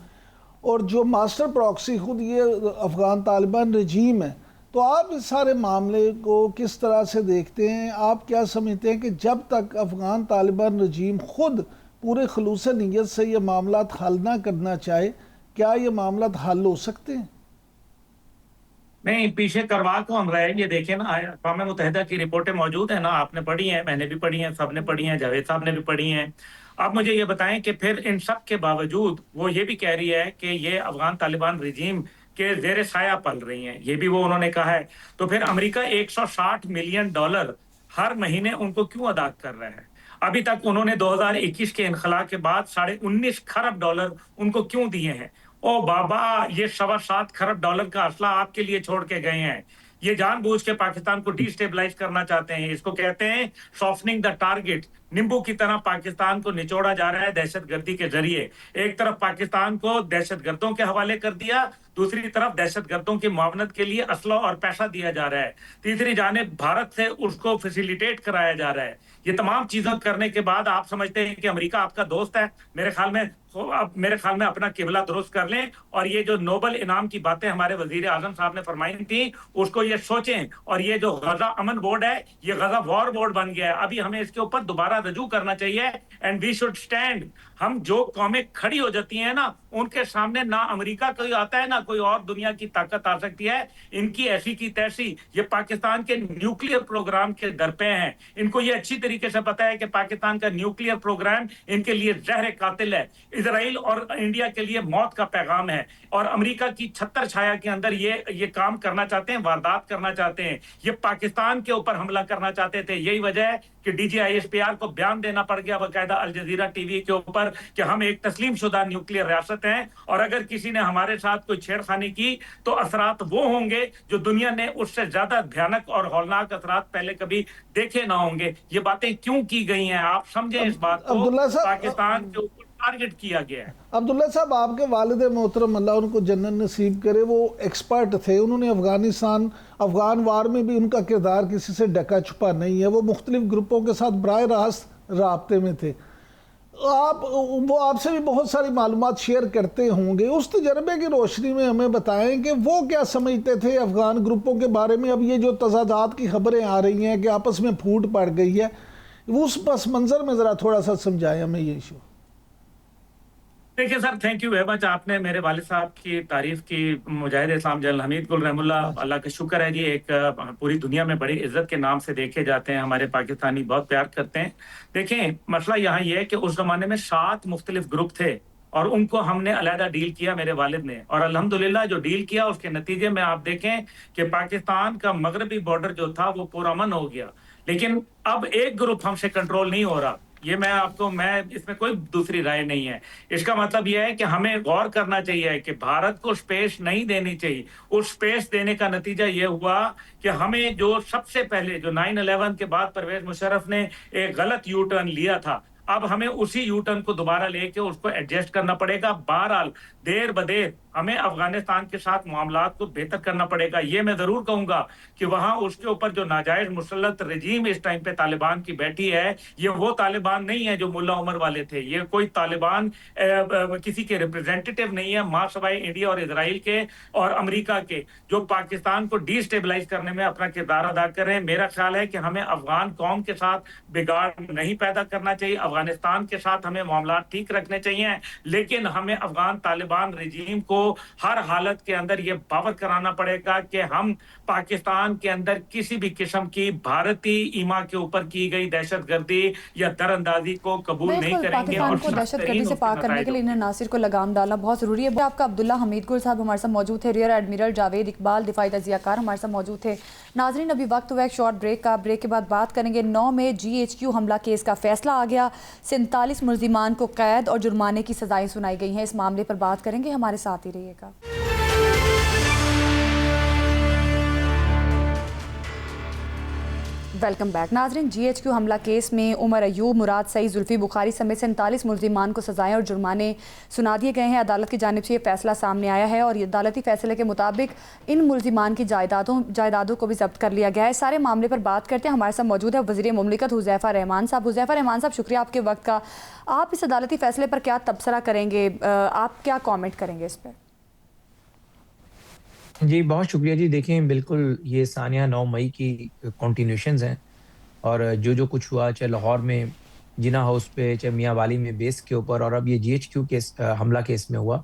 और जो मास्टर प्रॉक्सी खुद ये अफ़गान तालिबान रजीम है। तो आप इस सारे मामले को किस तरह से देखते हैं? आप क्या समझते हैं कि जब तक अफ़गान तालिबान रजीम खुद पूरे खलूस नीयत से ये मामला हल ना करना चाहे, क्या ये मामला हल हो सकते हैं? नहीं, पीछे करवा को हम रहे। ये देखें ना, अक़वाम मुत्तहिदा की रिपोर्टें मौजूद है ना, आपने पढ़ी हैं, मैंने भी पढ़ी हैं, सबने पढ़ी हैं, जावेद साहब ने भी पढ़ी हैं। आप मुझे ये बताएं कि फिर इन सब के बावजूद वो ये भी कह रही है कि ये अफ़गान तालिबान रजीम के ज़ेर साया पल रही हैं, ये भी वो उन्होंने कहा है। तो फिर अमेरिका $160 मिलियन हर महीने उनको क्यों अदा कर रहे हैं? अभी तक उन्होंने 2021 के इनखला के बाद $19.5 खरब उनको क्यों दिए हैं? ओ बाबा, ये $7.25 खरब का असला आपके लिए छोड़ के गए हैं। ये जानबूझ के पाकिस्तान को डिस्टेबलाइज करना चाहते हैं। इसको कहते हैं सॉफ्टनिंग द टारगेट। नींबू की तरह पाकिस्तान को निचोड़ा जा रहा है दहशतगर्दी के जरिए। एक तरफ पाकिस्तान को दहशतगर्दों के हवाले कर दिया, दूसरी तरफ दहशतगर्दों की मुआवनत के लिए असला और पैसा दिया जा रहा है, तीसरी जानिब भारत से उसको फैसिलिटेट कराया जा रहा है। ये तमाम चीजें करने के बाद आप समझते हैं कि अमेरिका आपका दोस्त है? मेरे ख्याल में अपना किबला दुरुस्त कर लें और ये जो नोबल इनाम की बातें हमारे वजीर आजम साहब ने फरमाई थी उसको ये सोचें। और ये जो गजा अमन बोर्ड है ये गजा वॉर बोर्ड बन गया है। अभी हमें इसके ऊपर दोबारा रजू करना चाहिए एंड वी शुड स्टैंड। हम जो कौमें खड़ी हो जाती हैं ना, उनके सामने ना अमेरिका कोई आता है ना कोई और दुनिया की ताकत आ सकती है। इनकी ऐसी की तैसी, ये पाकिस्तान के न्यूक्लियर प्रोग्राम के दर पे हैं। इनको ये अच्छी तरीके से पता है कि पाकिस्तान का न्यूक्लियर प्रोग्राम इनके लिए जहर कातिल है, इजराइल और इंडिया के लिए मौत का पैगाम है। और अमेरिका की छत्र छाया के अंदर ये काम करना चाहते हैं, वारदात करना चाहते हैं। ये पाकिस्तान के ऊपर हमला करना चाहते थे। यही वजह है कि DGISPR को बयान देना पड़ गया बाकायदा अल जजीरा टीवी के ऊपर कि हम एक तस्लीम शुदा न्यूक्लियर रियासत हैं और अगर किसी ने हमारे साथ कोई छेड़खानी की तो असरात वो होंगे जो दुनिया ने उससे ज्यादा भयानक और हौलनाक असरात पहले कभी देखे ना होंगे। ये बातें क्यों की गई हैं, आप समझें इस बात को। पाकिस्तान के ऊपर टारगेट किया गया है। अब्दुल्ला साहब, आपके वालिद मोहतरम अल्लाह उनको जन्नत नसीब करे, वो एक्सपर्ट थे। उन्होंने अफगान वार में भी उनका किरदार किसी से ढका छुपा नहीं है। वो मुख्तलिफ ग्रुपों के साथ बराह रास्त राब्ते में थे। वो आपसे भी बहुत सारी मालूमात शेयर करते होंगे। उस तजर्बे की रोशनी में हमें बताएं कि वो क्या समझते थे अफगान ग्रुपों के बारे में। अब ये जो तजादात की खबरें आ रही हैं कि आपस में फूट पड़ गई है, उस पस मंजर में ज़रा थोड़ा सा समझाएं हमें ये इशू। देखिए sir, thank you very much. आपने मेरे वालिद साहब की तारीफ की। मुजाहिद इस्लाम जनरल हमीद गुल रहमुल्लाह, अल्लाह का शुक्र है जी, एक पूरी दुनिया में बड़ी इज्जत के नाम से देखे जाते हैं। हमारे पाकिस्तानी बहुत प्यार करते हैं। देखें, मसला यहाँ ये है कि उस जमाने में 7 मुख्तलिफ ग्रुप थे और उनको हमने अलहदा डील किया मेरे वालिद ने। और अल्हम्दुलिल्लाह जो डील किया उसके नतीजे में आप देखें कि पाकिस्तान का मगरबी बॉर्डर जो था वो पुरअमन हो गया। लेकिन अब एक ग्रुप हमसे कंट्रोल नहीं हो रहा। ये मैं इसमें कोई दूसरी राय नहीं है। इसका मतलब यह है कि हमें गौर करना चाहिए कि भारत को स्पेस नहीं देनी चाहिए। उस स्पेस देने का नतीजा ये हुआ कि हमें जो सबसे पहले जो 9/11 के बाद परवेज मुशर्रफ ने एक गलत यू टर्न लिया था, अब हमें उसी यू टर्न को दोबारा लेके उसको एडजस्ट करना पड़ेगा। बहरहाल देर बदेर हमें अफगानिस्तान के साथ मामलात को बेहतर करना पड़ेगा। ये मैं जरूर कहूंगा कि वहां उसके ऊपर जो नाजायज मुसल्लत रजीम इस टाइम पे तालिबान की बैठी है, ये वो तालिबान नहीं है जो मुल्ला उमर वाले थे। ये कोई तालिबान किसी के रिप्रेजेंटेटिव नहीं है, मां सवाए इंडिया और इजराइल के और अमेरिका के, जो पाकिस्तान को डिस्टेबलाइज करने में अपना किरदार अदा कर रहे हैं। मेरा ख्याल है कि हमें अफगान कौम के साथ बिगाड़ नहीं पैदा करना चाहिए। अफगानिस्तान के साथ हमें मामला ठीक रखने चाहिए, लेकिन हमें अफगान तालिबान रजीम को हर हालत के अंदर ये बावर कराना पड़ेगा कि हम पाकिस्तान के अंदर किसी भी किस्म की भारतीय ईमा के ऊपर की गई दहशतगर्दी या दरअंदाजी को कबूल नहीं करेंगे। पाकिस्तान को दहशतगर्दी से पाक करने के लिए इन्हें नासिर को लगाम डालना बहुत जरूरी है। आपका अब्दुल्ला हमीद गुल साहब हमारे साथ मौजूद थे, रियर एडमिरल जावेद इकबाल दिफाई तजियाकार हमारे साथ मौजूद थे। नाजरीन, अभी वक्त हुआ एक शॉर्ट ब्रेक का। ब्रेक के बाद बात करेंगे 9 में GHQ हमला केस का फैसला आ गया। 47 मुल्जिमान को कैद और जुर्माने की सजाएं सुनाई गई हैं। इस मामले पर बात करेंगे, हमारे साथ ही रहिएगा। Welcome back. नाजरीन, GHQ हमला केस में उमर अयूब, मुराद सईद, जुल्फी बुखारी समेत 47 मुल्जिमान को सजाएं और जुर्माने सुना दिए गए हैं। अदालत की जानिब से ये फैसला सामने आया है और अदालती फैसले के मुताबिक इन मुल्जिमान की जायदादों को भी जब्त कर लिया गया है। सारे मामले पर बात करते हैं। हमारे साथ मौजूद है वज़ीर मुमलिकत हुज़ैफ़ा रहमान साहब। हुज़ैफ़ा रहमान साहब, शुक्रिया आपके वक्त का। आप इस अदालती फैसले पर क्या तबसरा करेंगे, आप क्या कॉमेंट करेंगे इस पर? जी बहुत शुक्रिया जी। देखें, बिल्कुल ये सानिया 9 मई की कंटिन्यूशंस हैं और जो कुछ हुआ, चाहे लाहौर में जिना हाउस पे, चाहे मियाँ वाली में बेस के ऊपर, और अब ये GHQ केस हमला केस में हुआ,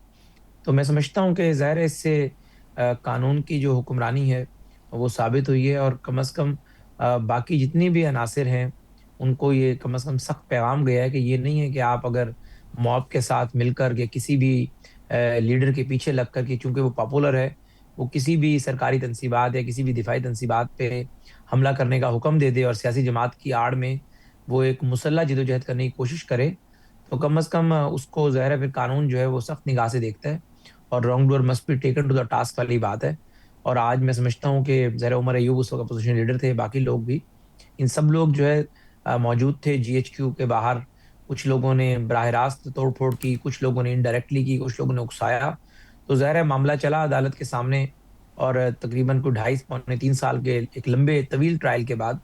तो मैं समझता हूँ कि ज़ाहिर है इससे कानून की जो हुक्मरानी है वो साबित हुई है और कम से कम बाकी जितनी भी अनासिर हैं उनको ये कम से कम सख्त पैगाम गया है कि ये नहीं है कि आप अगर मॉब के साथ मिलकर के किसी भी लीडर के पीछे लग कर के, चूँकि वो पॉपुलर है, वो किसी भी सरकारी तनसीबात या किसी भी दिफाई तनसीबात पे हमला करने का हुक्म दे दे और सियासी जमात की आड़ में वो एक मुसल्ला जदोजहद करने की कोशिश करे, तो कम अज़ कम उसको ज़ाहिर है फिर कानून जो है वो सख्त निगाह से देखता है और wrong doer must be taken to the task वाली बात है। और आज मैं समझता हूँ कि ज़ाहिर है उमर अय्यूब उस वक्त अपोजिशन लीडर थे, बाकी लोग भी, इन सब लोग जो है मौजूद थे जीएचक्यू के बाहर। कुछ लोगों ने बराह रास्त तोड़-फोड़ की, कुछ लोगों ने इनडायरेक्टली की, कुछ लोगों ने उकसाया। तो ज़ाहिर है मामला चला अदालत के सामने और तकरीबन कोई 2.5 पौने 3 साल के एक लंबे तवील ट्रायल के बाद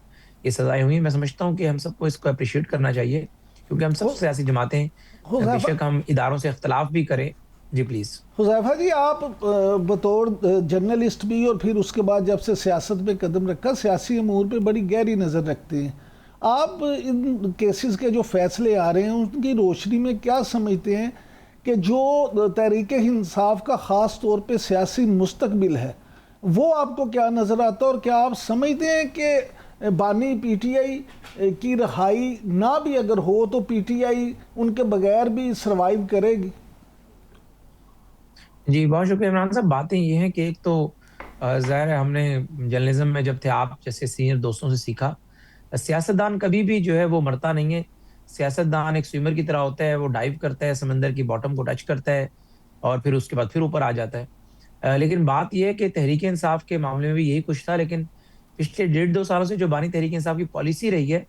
ये सज़ाएँ हुई। मैं समझता हूँ कि हम सबको इसको एप्रिशिएट करना चाहिए, क्योंकि हम सब हो- सियासी जमातें हुज़ैफा बेशक हम इदारों से इख्तलाफ भी करें। जी प्लीज़। हुज़ैफा जी, आप बतौर जर्नलिस्ट भी और फिर उसके बाद जब से सियासत में कदम रखा, सियासी अमूर पे बड़ी गहरी नज़र रखते हैं। आप इन केसेस के जो फैसले आ रहे हैं उनकी रोशनी में क्या समझते हैं कि जो तहरीक इंसाफ का ख़ास तौर पे सियासी मुस्तकबिल है वो आपको क्या नज़र आता है, और क्या आप समझते हैं कि बानी पीटीआई की रहाई ना भी अगर हो तो पीटीआई उनके बगैर भी सर्वाइव करेगी? जी, बहुत शुक्रिया इमरान साहब। बातें ये हैं कि एक तो ज़ाहिर है हमने जर्नलिज़्म में जब थे आप जैसे सीनियर दोस्तों से सीखा, सियासतदान कभी भी जो है वो मरता नहीं है। सियासतदान एक स्विमर की तरह होता है, वो डाइव करता है, समंदर की बॉटम को टच करता है और फिर उसके बाद फिर ऊपर आ जाता है। लेकिन बात ये है कि तहरीक इंसाफ के मामले में भी यही कुछ था, लेकिन पिछले 1.5-2 सालों से जो बानी तहरीक इंसाफ की पॉलिसी रही है,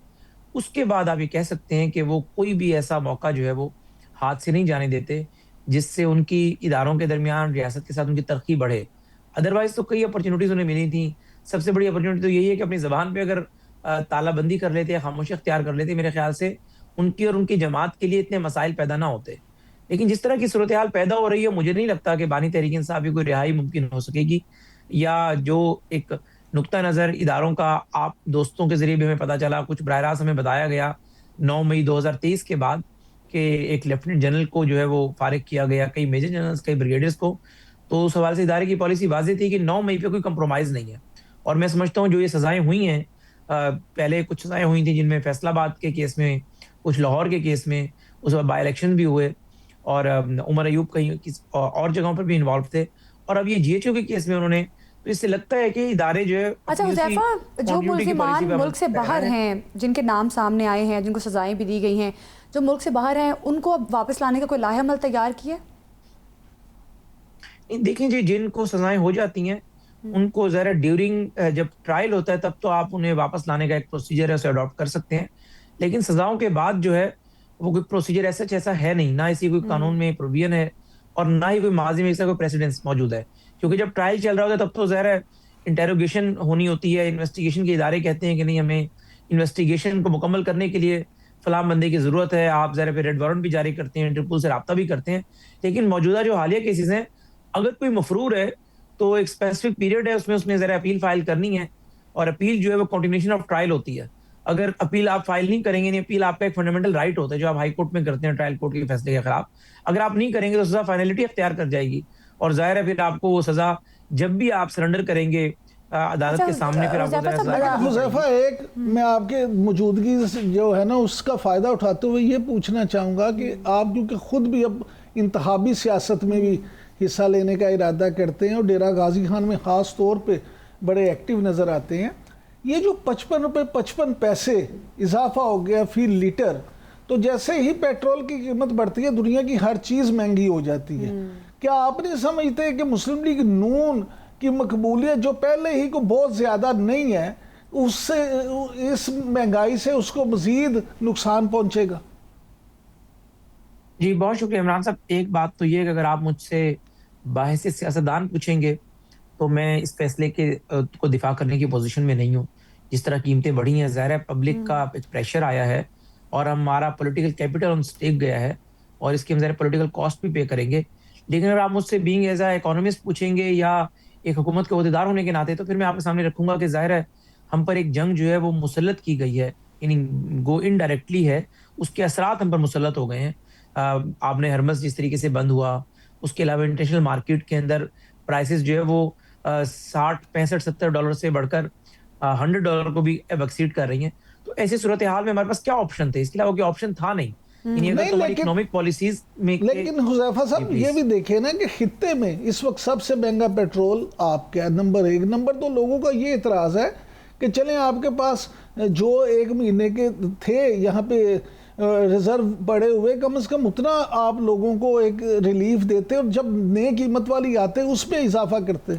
उसके बाद आप ये कह सकते हैं कि वो कोई भी ऐसा मौका जो है वो हाथ से नहीं जाने देते, जिससे उनकी इदारों के दरमियान रियासत के साथ उनकी तरक्की बढ़े। अदरवाइज़ तो कई अपॉर्च्युनिटीज़ उन्हें मिली थी। सबसे बड़ी अपॉर्च्युनिटी तो यही है कि अपनी ज़बान पे अगर तालाबंदी कर लेते या खामोशी इख्तियार कर लेते, मेरे ख़्याल से उनकी और उनकी जमात के लिए इतने मसाइल पैदा ना होते। लेकिन जिस तरह की सूरत-ए-हाल पैदा हो रही है, मुझे नहीं लगता कि बानी तहरीक इंसाफ की कोई रिहाई मुमकिन हो सकेगी, या जो एक नुक्ता नज़र इदारों का आप दोस्तों के ज़रिए भी हमें पता चला, कुछ बराह रास्त हमें बताया गया 9 मई 2023 के बाद कि एक लेफ्टिनेंट जनरल को जो है वो फारिग किया गया, कई मेजर जनरल्स, कई ब्रिगेडियर्स को। तो उस हवाले से इदारे की पॉलिसी वाज़ेह थी कि 9 मई पे कोई कंप्रोमाइज़ नहीं है। और मैं समझता हूँ जो ये सज़ाएँ हुई हैं, पहले कुछ सज़ाएँ हुई थी जिनमें फैसलाबाद के केस में, कुछ लाहौर के केस में, उसके बाद बाय इलेक्शन भी हुए और उमर अय्यूब कहीं और जगहों पर भी इन्वॉल्व थे, और अब ये जीएचओ के केस में उन्होंने, तो इससे लगता है कि इदारे जो है अच्छा अपनी उसी हुज़ैफा, जो continuity की मुल्ज़िमान पॉलिसी पे अमल मुल्क से कर रहे बाहर हैं, जिनके नाम सामने आए हैं, जिनको सज़ाएं भी दी गई हैं, जो मुल्क से बाहर हैं, उनको अब वापस लाने का कोई लाहेअमल तैयार किया है? देखिए जी, जिनको सज़ाएँ हो जाती हैं, उनको ज़रा ड्यूरिंग जब ट्रायल होता है तब तो आप उन्हें वापस लाने का एक प्रोसीजर है, उसे अडॉप्ट कर सकते हैं। लेकिन सज़ाओं के बाद जो है, वो कोई प्रोसीजर ऐसा है नहीं, ना ऐसी कोई कानून में प्रोविज़न है और ना ही कोई माज़ी में इसका कोई प्रेसिडेंस मौजूद है। क्योंकि जब ट्रायल चल रहा होता है तब तो ज़ाहिर है इंटेरोगेशन होनी होती है, इन्वेस्टिगेशन के इदारे कहते हैं कि नहीं, हमें इन्वेस्टिगेशन को मुकम्मल करने के लिए फलाँ बंदे की ज़रूरत है, आप ज़रा फिर रेड वारंट भी जारी करते हैं, इंटरपोल से राब्ता भी करते हैं। लेकिन मौजूदा जो हालिया केसेज़ हैं, अगर कोई मफरूर है तो एक स्पेसिफिक पीरियड है, उसमें उसने ज़रा अपील फाइल करनी है, और अपील जो है वो कंटिन्यूएशन ऑफ ट्रायल होती है। अगर अपील आप फाइल नहीं करेंगे, नहीं, अपील आपका एक फंडामेंटल राइट होता है जो आप हाई कोर्ट में करते हैं ट्रायल कोर्ट के फैसले के खिलाफ, अगर आप नहीं करेंगे तो सज़ा फाइनलिटी अख्तियार कर जाएगी, और ज़ाहिर है फिर आपको वो सज़ा जब भी आप सरेंडर करेंगे अदालत अच्छा, के सामने, फिर आपको हुज़ैफा ज़रा साहब, सज़ा दी हुज़ैफा, जाएगी। एक मैं आपके मौजूदगी से जो है ना उसका फ़ायदा उठाते हुए ये पूछना चाहूँगा कि आप क्योंकि ख़ुद भी अब इंतखाबी सियासत में भी हिस्सा लेने का इरादा करते हैं और डेरा गाजी खान में ख़ास तौर पे बड़े एक्टिव नज़र आते हैं, ये जो 55 रुपये 55 पैसे इजाफा हो गया फी लीटर, तो जैसे ही पेट्रोल की कीमत बढ़ती है दुनिया की हर चीज़ महंगी हो जाती है। क्या आप नहीं समझते कि मुस्लिम लीग नून की मकबूलियत जो पहले ही को बहुत ज़्यादा नहीं है, उससे इस महंगाई से उसको मज़ीद नुकसान पहुंचेगा? जी, बहुत शुक्रिया इमरान साहब। एक बात तो ये है कि अगर आप मुझसे बाहिसियत सियासतदान पूछेंगे, तो मैं इस फैसले के को दिफा करने की पोजीशन में नहीं हूँ। जिस तरह कीमतें बढ़ी हैं, ज़ाहिर है पब्लिक का एक प्रेशर आया है और हमारा पॉलिटिकल कैपिटल ऑन स्टेक गया है, और इसकी हम ज़ाहिर पॉलिटिकल कॉस्ट भी पे करेंगे। लेकिन अगर आप मुझसे बीइंग एज़ अ इकोनॉमिस्ट पूछेंगे या एक हुकूमत के ओहदेदार होने के नाते, तो फिर मैं आपके सामने रखूँगा कि ज़ाहिर है हम पर एक जंग जो है वो मुसल्लत की गई है, यानी गो इनडायरेक्टली है, उसके असरात हम पर मुसल्लत हो गए हैं। आपने हरमज़ जिस तरीके से बंद हुआ, उसके अलावा इंटरनेशनल मार्केट के अंदर प्राइसेस जो है वो 60, 65, $70 से बढ़कर $100 को भी अब एक्सीड कर रही हैं। तो ऐसी सूरत हाल में हमारे पास क्या ऑप्शन थे? इसके अलावा कोई ऑप्शन था नहीं। यानी अगर नहीं, तुम्हारी लेकिन- इकोनॉमिक पॉलिसीज में लेकिन हुज़ैफा साहब जी, ये please। भी देखिए ना कि खित्ते में इस वक्त सबसे महंगा पेट्रोल आपका नंबर 1। नंबर 2 लोगों का ये इतराज़ है कि चलें आपके पास जो 1 महीने के थे यहाँ पे रिजर्व पड़े हुए, कम से कम उतना आप लोगों को एक रिलीफ देते और जब नई कीमत वाली आते उसमें इजाफा करते।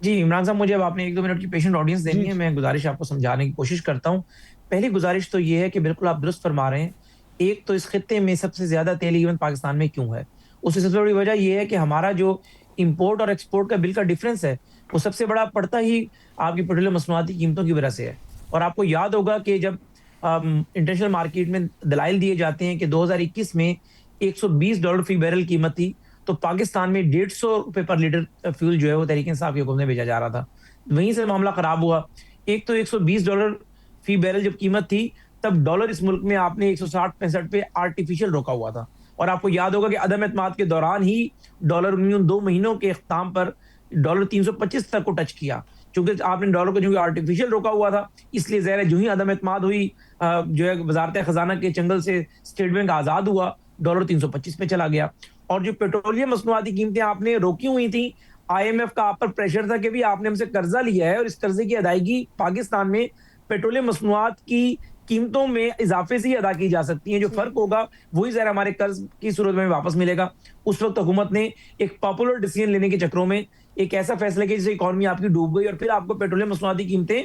जी इमरान साहब, मुझे अब आपने 1-2 मिनट की पेशेंट ऑडियंस देनी जी। है। मैं गुजारिश आपको समझाने की कोशिश करता हूँ। पहली गुजारिश तो ये है कि बिल्कुल आप दुरुस्त फरमा रहे हैं। एक तो इस खित्ते में सबसे ज्यादा तेल कीमत पाकिस्तान में क्यों है, उसकी सबसे बड़ी वजह ये है कि हमारा जो इंपोर्ट और एक्सपोर्ट का बिल का डिफरेंस है वो सबसे बड़ा पड़ता ही आपकी पेट्रोलियम मसनूआती कीमतों की वजह से है। और आपको याद होगा कि जब इंटरनेशनल मार्केट में दलाइल दिए जाते हैं कि 2021 में $120 फी बैरल कीमत थी, तो पाकिस्तान में ₹150 पर लीटर फ्यूल जो है वो तहरीक इंसाफ की हुकूमत में भेजा जा रहा था। वहीं से मामला खराब हुआ। एक तो $120 फी बैरल जब कीमत थी, तब डॉलर इस मुल्क में आपने 160-65 पे आर्टिफिशियल रोका हुआ था। और आपको याद होगा कि अदम एतमाद के दौरान ही डॉलर उन 2 महीनों के इख्ताम पर डॉलर 325 तक को टच किया। चूंकि आपने डॉलर को जो आर्टिफिशियल रोका हुआ था, इसलिए ज़ाहिर है जो ही अदम एतमाद हुई, जो है वजारत खजाना के चंगल से स्टेट बैंक आज़ाद हुआ, डॉलर 325 पे चला गया। और जो पेट्रोलियम मसनूआती कीमतें आपने रोकी हुई थी, IMF का आप पर प्रेशर था कि भी आपने हमसे कर्जा लिया है और इस कर्जे की अदायगी पाकिस्तान में पेट्रोलियम मसनूआत की कीमतों में इजाफे से ही अदा की जा सकती है। जो फर्क होगा वही ज़रा हमारे कर्ज की सूरत में वापस मिलेगा। उस वक्त हुकूमत ने एक पॉपुलर डिसीजन लेने के चक्रों में एक ऐसा फैसला किया जिससे इकॉनमी आपकी डूब गई और फिर आपको पेट्रोलियम मसनूआती कीमतें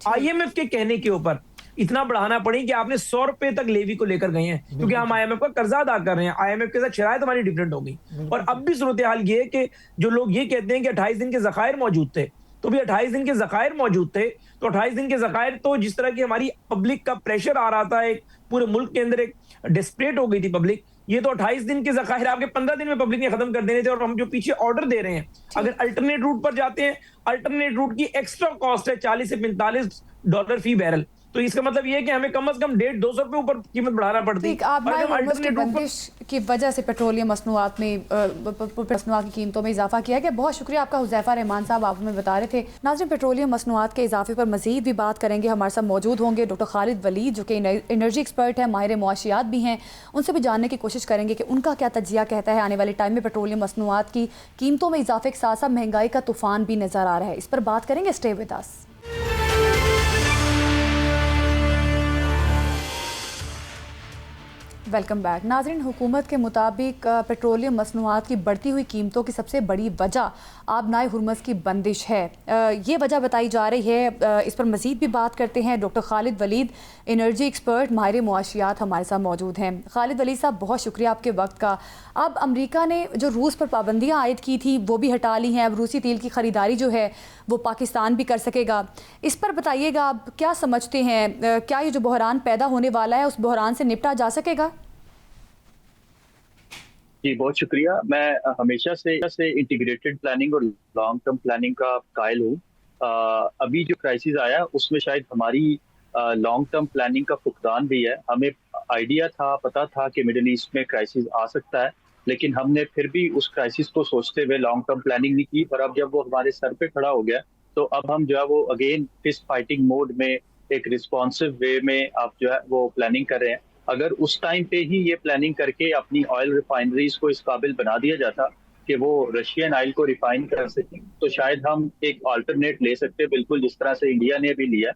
IMF के कहने के ऊपर इतना बढ़ाना पड़ी कि आपने ₹100 तक लेवी को लेकर गए हैं, क्योंकि हम IMF का कर्जा अदा कर रहे हैं। IMF के साथ शरायत हमारी डिफरेंट हो गई। और अब भी सूरत हाल ये है कि जो लोग ये कहते हैं कि 28 दिन के ज़खायर मौजूद थे, तो भी 28 दिन के ज़खायर मौजूद थे, तो 28 दिन के ज़खायर तो जिस तरह की हमारी पब्लिक का प्रेशर आ रहा था, एक पूरे मुल्क के अंदर एक डेस्परेट हो गई थी पब्लिक, ये तो 28 दिन के ज़खायर आपके 15 दिन में पब्लिक ने खत्म कर देने थे। और हम जो पीछे ऑर्डर दे रहे हैं, अगर अल्टरनेट रूट पर जाते हैं, अल्टरनेट रूट की एक्स्ट्रा कॉस्ट है $40 से $45 फी बैरल। तो इसका मतलब ये है कि हमें कम से कम $150 ऊपर कीमत बढ़ाना पड़ती है। ठीक, आप की बंदिश की वजह से पेट्रोलियम मसनूआत में मसनूआत की कीमतों में इजाफा किया गया। बहुत शुक्रिया आपका हुज़ैफा रहमान साहब, आप हमें बता रहे थे। नाज़रीन, पेट्रोलियम मसनूआत के इजाफे पर मजीद भी बात करेंगे। हमारे साथ मौजूद होंगे डॉक्टर खालिद वलीद, जो कि एनर्जी एक्सपर्ट है, माहिर मुआशियात भी हैं। उनसे भी जानने की कोशिश करेंगे कि उनका क्या तजिया कहता है। आने वाले टाइम में पेट्रोलियम मसनूआत की कीमतों में इजाफे के साथ साथ महंगाई का तूफान भी नजर आ रहा है, इस पर बात करेंगे। Stay with us. Welcome back. नाज़रीन, हुकूमत के मुताबिक पेट्रोलियम मसनूआत की बढ़ती हुई कीमतों की सबसे बड़ी वजह आबनाए हुर्मज़ की बंदिश है। ये वजह बताई जा रही है। इस पर मज़ीद भी बात करते हैं। Doctor Khalid Waleed, energy expert, माहिर मुआशियात, हमारे साथ मौजूद हैं। खालिद वलीद साहब, बहुत शुक्रिया आपके वक्त का। अब अमेरिका ने जो रूस पर पाबंदियाँ आयद की थी वो भी हटा ली हैं। अब रूसी तेल की ख़रीदारी जो है वो पाकिस्तान भी कर सकेगा। इस पर बताइएगा, आप क्या समझते हैं, क्या ये जो बहरान पैदा होने वाला है उस बहरान से निपटा जा सकेगा? जी बहुत शुक्रिया। मैं हमेशा से इंटीग्रेटेड प्लानिंग और लॉन्ग टर्म प्लानिंग का कायल हूँ। अभी जो क्राइसिस आया उसमें शायद हमारी लॉन्ग टर्म प्लानिंग का फुकदान भी है। हमें आइडिया था, पता था कि मिडिल ईस्ट में क्राइसिस आ सकता है, लेकिन हमने फिर भी उस क्राइसिस को सोचते हुए लॉन्ग टर्म प्लानिंग नहीं की। पर अब जब वो हमारे सर पे खड़ा हो गया, तो अब हम जो है वो अगेन फिस्ट फाइटिंग मोड में एक रिस्पॉन्सिव वे में आप जो है वो प्लानिंग कर रहे हैं। अगर उस टाइम पे ही ये प्लानिंग करके अपनी ऑयल रिफाइनरीज को इस काबिल बना दिया जाता कि वो रशियन ऑयल को रिफाइन कर सकें, तो शायद हम एक अल्टरनेट ले सकते, बिल्कुल जिस तरह से इंडिया ने भी लिया।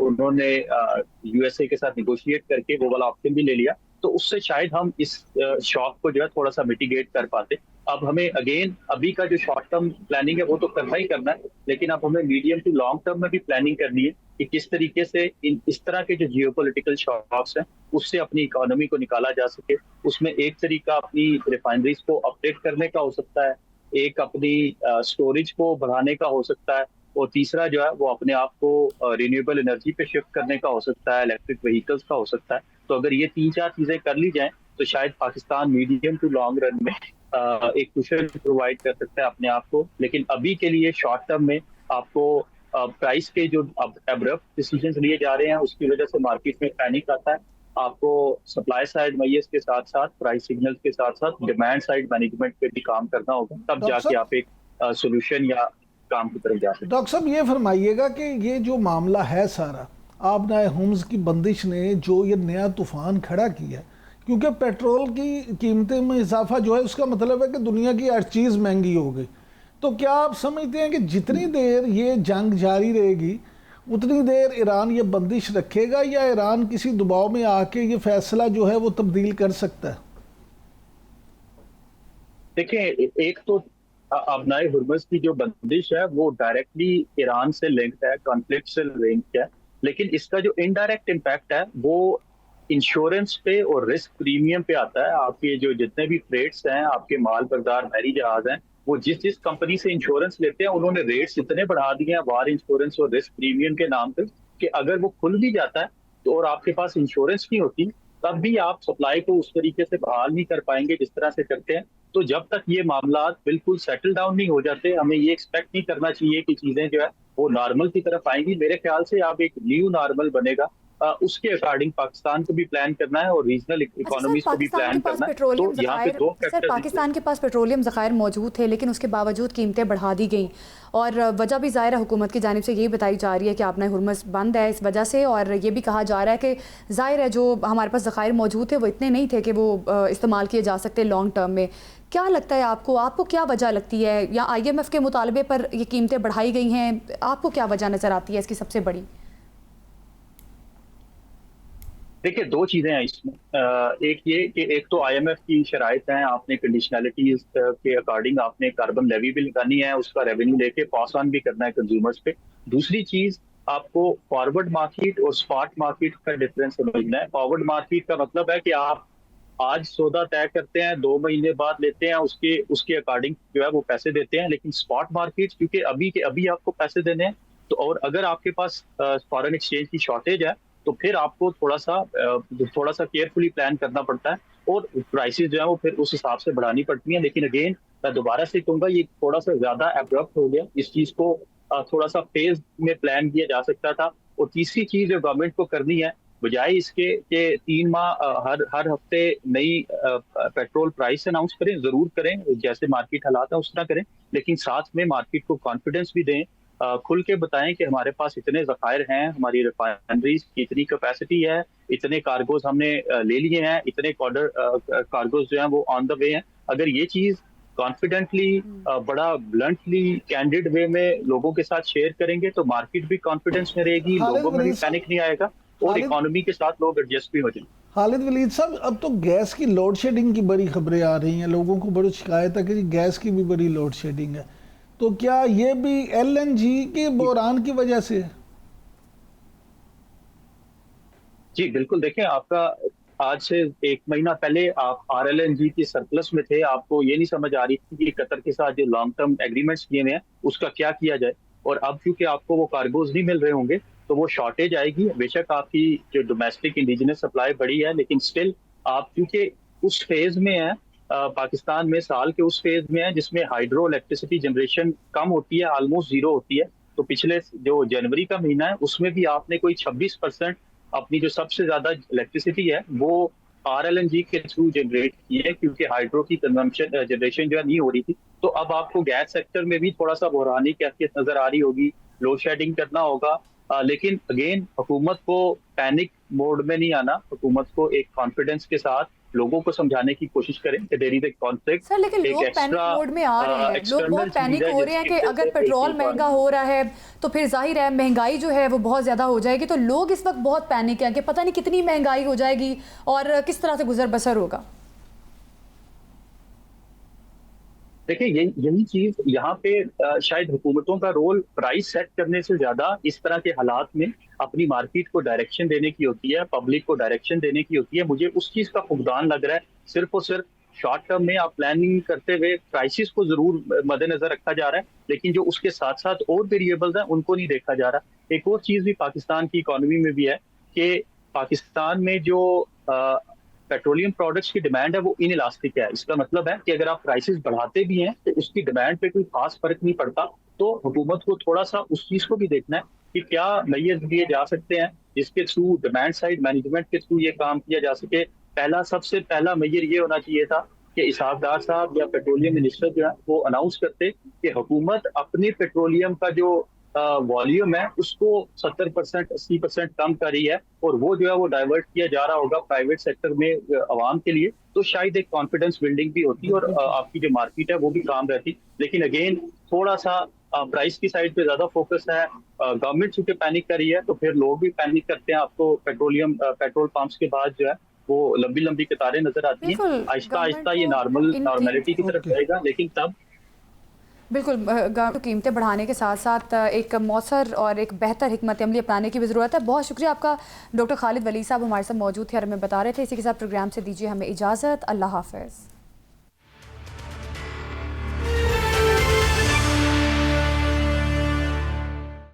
उन्होंने USA के साथ निगोशिएट करके वो वाला ऑप्शन भी ले लिया, तो उससे शायद हम इस शॉक को जो है थोड़ा सा मिटिगेट कर पाते। अब हमें अगेन अभी का जो शॉर्ट टर्म प्लानिंग है वो तो करना ही करना है, लेकिन अब हमें मीडियम टू लॉन्ग टर्म में भी प्लानिंग करनी है कि किस तरीके से इस तरह के जो जियोपॉलिटिकल शॉक्स हैं उससे अपनी इकोनॉमी को निकाला जा सके। उसमें एक तरीका अपनी रिफाइनरीज को अपडेट करने का हो सकता है, एक अपनी स्टोरेज को बढ़ाने का हो सकता है, और तीसरा जो है वो अपने आप को रिन्यूएबल एनर्जी पे शिफ्ट करने का हो सकता है, इलेक्ट्रिक व्हीकल्स का हो सकता है। तो अगर ये 3-4 चीजें कर ली जाएं तो शायद Pakistan medium to long run में एक कुशन प्रोवाइड कर सकता है अपने आप को। लेकिन अभी के लिए शॉर्ट टर्म में आपको प्राइस के जो अब्रप्ट डिसीजंस लिए जा रहे हैं उसकी वजह से मार्केट में पैनिक आता है। आपको सप्लाई साइड मैयर्स के साथ साथ प्राइस सिग्नल्स के साथ साथ डिमांड साइड मैनेजमेंट पे भी काम करना होगा, तब जाके आप एक सोल्यूशन या काम की तरफ जा सकते हैं। डॉक्टर साहब, ये फरमाइएगा कि ये जो मामला है सारा, आबनाए हुम्स की बंदिश ने जो ये नया तूफ़ान खड़ा किया, क्योंकि पेट्रोल की कीमतें में इजाफा जो है उसका मतलब है कि दुनिया की हर चीज़ महंगी हो गई। तो क्या आप समझते हैं कि जितनी देर ये जंग जारी रहेगी उतनी देर ईरान ये बंदिश रखेगा, या ईरान किसी दबाव में आके ये फैसला जो है वो तब्दील कर सकता है? देखिए, एक तो आबनाए हुर्मुज़ की जो बंदिश है वो डायरेक्टली ईरान से लिंक्ड है, कॉन्फ्लिक्ट से लिंक्ड है, लेकिन इसका जो इनडायरेक्ट इम्पैक्ट है वो इंश्योरेंस पे और रिस्क प्रीमियम पे आता है। आपके जो जितने भी फ्रेट्स हैं, आपके माल बरदार बहरी जहाज हैं, वो जिस जिस कंपनी से इंश्योरेंस लेते हैं उन्होंने रेट्स इतने बढ़ा दिए हैं वार इंश्योरेंस और रिस्क प्रीमियम के नाम पे कि अगर वो खुल भी जाता है तो और आपके पास इंश्योरेंस नहीं होती तब भी आप सप्लाई को उस तरीके से बहाल नहीं कर पाएंगे जिस तरह से करते हैं। तो जब तक ये मामला बिल्कुल सेटल डाउन नहीं हो जाते, हमें ये एक्सपेक्ट नहीं करना चाहिए कि चीजें जो है वो नॉर्मल की तरफ आएंगी। मेरे ख्याल से अब एक न्यू नॉर्मल बनेगा, उसके अकॉर्डिंग पाकिस्तान को भी प्लान करना है और रीजनल इकोनॉमीज को भी प्लान करना है। तो यहाँ पे दो फैक्टर, पाकिस्तान के पास पेट्रोलियम ज़खायर मौजूद थे लेकिन उसके बावजूद कीमतें बढ़ा दी गई, और वजह भी ज़ाहिर हुकूमत की जानिब से यही बताई जा रही है कि आबनाए हुर्मुज़ बंद है इस वजह से, और ये भी कहा जा रहा है कि ज़ाहिर है जो हमारे पास ज़खायर मौजूद थे वो इतने नहीं थे कि वो इस्तेमाल किए जा सकते लॉन्ग टर्म में। क्या लगता है आपको क्या वजह लगती है, या IMF के मुतालबे पर ये कीमतें बढ़ाई गई हैं, आपको क्या वजह नज़र आती है इसकी सबसे बड़ी? देखिए, दो चीजें हैं इसमें। एक ये कि एक तो IMF की शराइत हैं, आपने कंडीशनैलिटीज के अकॉर्डिंग आपने कार्बन लेवी भी लगानी है, उसका रेवेन्यू लेके पास ऑन भी करना है कंज्यूमर्स पे। दूसरी चीज, आपको फॉरवर्ड मार्केट और स्पॉट मार्केट का डिफरेंस समझना है। फॉरवर्ड मार्केट का मतलब है कि आप आज सौदा तय करते हैं, 2 महीने बाद लेते हैं, उसके अकॉर्डिंग जो है वो पैसे देते हैं। लेकिन स्पॉट मार्केट क्योंकि अभी के अभी आपको पैसे देने हैं, तो और अगर आपके पास फॉरेन एक्सचेंज की शॉर्टेज है तो फिर आपको थोड़ा सा केयरफुली प्लान करना पड़ता है और प्राइसेस जो है वो फिर उस हिसाब से बढ़ानी पड़ती हैं। लेकिन अगेन मैं दोबारा से कहूंगा, ये थोड़ा सा ज्यादा एब्रप्ट हो गया। इस चीज को थोड़ा सा फेज में प्लान किया जा सकता था। और तीसरी चीज जो गवर्नमेंट को करनी है, बजाय इसके कि 3 माह हर हफ्ते नई पेट्रोल प्राइस अनाउंस करें, जरूर करें, जैसे मार्केट हालात है उस तरह करें, लेकिन साथ में मार्केट को कॉन्फिडेंस भी दें, खुल के बताएं कि हमारे पास इतने जखायर हैं, हमारी रिफाइनरीज की इतनी कैपेसिटी है, इतने कार्गोज हमने ले लिए हैं, इतने कार्गोज जो हैं वो ऑन द वे हैं। अगर ये चीज कॉन्फिडेंटली बड़ा ब्लंटली कैंडिड वे में लोगों के साथ शेयर करेंगे तो मार्केट भी कॉन्फिडेंस में रहेगी, लोगों में भी पैनिक नहीं आएगा और इकोनॉमी के साथ लोग एडजस्ट भी हो जाएंगे। खालिद वलीद साहब, अब तो गैस की लोड शेडिंग की बड़ी खबरें आ रही हैं, लोगों को बड़ी शिकायत है कि गैस की भी बड़ी लोड शेडिंग है, तो क्या ये भी LNG के बहरान की वजह से है? जी बिल्कुल। देखें, आपका आज से 1 महीना पहले आप RLNG की सरप्लस में थे, आपको ये नहीं समझ आ रही थी कि कतर के साथ जो लॉन्ग टर्म एग्रीमेंट्स किए हुए हैं उसका क्या किया जाए। और अब क्योंकि आपको वो कार्गोज नहीं मिल रहे होंगे तो वो शॉर्टेज आएगी। बेशक आपकी जो डोमेस्टिक इंडिजिनस सप्लाई बढ़ी है, लेकिन स्टिल आप क्योंकि उस फेज में है, पाकिस्तान में साल के उस फेज में है जिसमें हाइड्रो इलेक्ट्रिसिटी जनरेशन कम होती है, ऑलमोस्ट जीरो होती है। तो पिछले जो जनवरी का महीना है उसमें भी आपने कोई 26% अपनी जो सबसे ज्यादा इलेक्ट्रिसिटी है वो RLNG के थ्रू जनरेट की है, क्योंकि हाइड्रो की कंजम्पशन जनरेशन जो है नहीं हो रही थी। तो अब आपको गैस सेक्टर में भी थोड़ा सा बहरानी कैफियत नजर आ रही होगी, लोड शेडिंग करना होगा। लेकिन अगेन हुकूमत को पैनिक मोड में नहीं आना, हुकूमत को एक कॉन्फिडेंस के साथ लोगों को समझाने की कोशिश करें कि there is a conflict. Sir, लेकिन लोग पैनिक मोड में आ रहे हैं, लोग बहुत पैनिक हो रहे हैं कि अगर पेट्रोल महंगा हो रहा है तो फिर जाहिर है महंगाई जो है वो बहुत ज़्यादा हो जाएगी। तो लोग इस वक्त बहुत पैनिक हैं कि पता नहीं कितनी महंगाई हो जाएगी और किस तरह से गुजर बसर होगा। देखिए, यही चीज यहाँ पे शायद हुकूमतों का रोल प्राइस सेट करने से ज्यादा इस तरह के हालात में अपनी मार्केट को डायरेक्शन देने की होती है, पब्लिक को डायरेक्शन देने की होती है। मुझे उस चीज का फुकदान लग रहा है। सिर्फ और सिर्फ शॉर्ट टर्म में आप प्लानिंग करते हुए प्राइसेस को जरूर मद्देनजर रखा जा रहा है, लेकिन जो उसके साथ साथ और वेरिएबल्स हैं उनको नहीं देखा जा रहा। एक और चीज भी पाकिस्तान की इकोनॉमी में भी है कि पाकिस्तान में जो पेट्रोलियम प्रोडक्ट्स की डिमांड है वो इनइलास्टिक है। इसका मतलब है कि अगर आप प्राइसेस बढ़ाते भी हैं तो उसकी डिमांड पे कोई खास फर्क नहीं पड़ता। तो हुकूमत को थोड़ा सा उस चीज को भी देखना है कि क्या मैयर्स लिए जा सकते हैं जिसके थ्रू डिमांड साइड मैनेजमेंट के थ्रू ये काम किया जा सके। सबसे पहला मैयर ये होना चाहिए था कि इसहाकदार साहब या पेट्रोलियम मिनिस्टर जो है वो अनाउंस करते कि हुकूमत अपनी पेट्रोलियम का जो वॉल्यूम है उसको 70% 80% कम करी है, और वो जो है वो डाइवर्ट किया जा रहा होगा प्राइवेट सेक्टर में आवाम के लिए, तो शायद एक कॉन्फिडेंस बिल्डिंग भी होती और आपकी जो मार्केट है वो भी काम रहती। लेकिन अगेन थोड़ा सा प्राइस की साइड पे ज्यादा फोकस है, गवर्नमेंट चूंकि पैनिक कर रही है तो फिर लोग भी पैनिक करते हैं। आपको पेट्रोल पंप्स के बाद जो है वो लंबी लंबी कतारें नजर आती हैं। आहिस्ता आहिस्ता ये नॉर्मेलिटी की तरफ जाएगा, लेकिन तब बिल्कुल गवर्नमेंट कीमतें बढ़ाने के साथ साथ एक मौसर और एक बेहतर हिकमत अमली अपनाने की भी ज़रूरत है। बहुत शुक्रिया आपका डॉक्टर खालिद वली साहब हमारे साथ मौजूद थे और हमें बता रहे थे। इसी के साथ प्रोग्राम से दीजिए हमें इजाज़त। अल्लाह हाफ़िज़।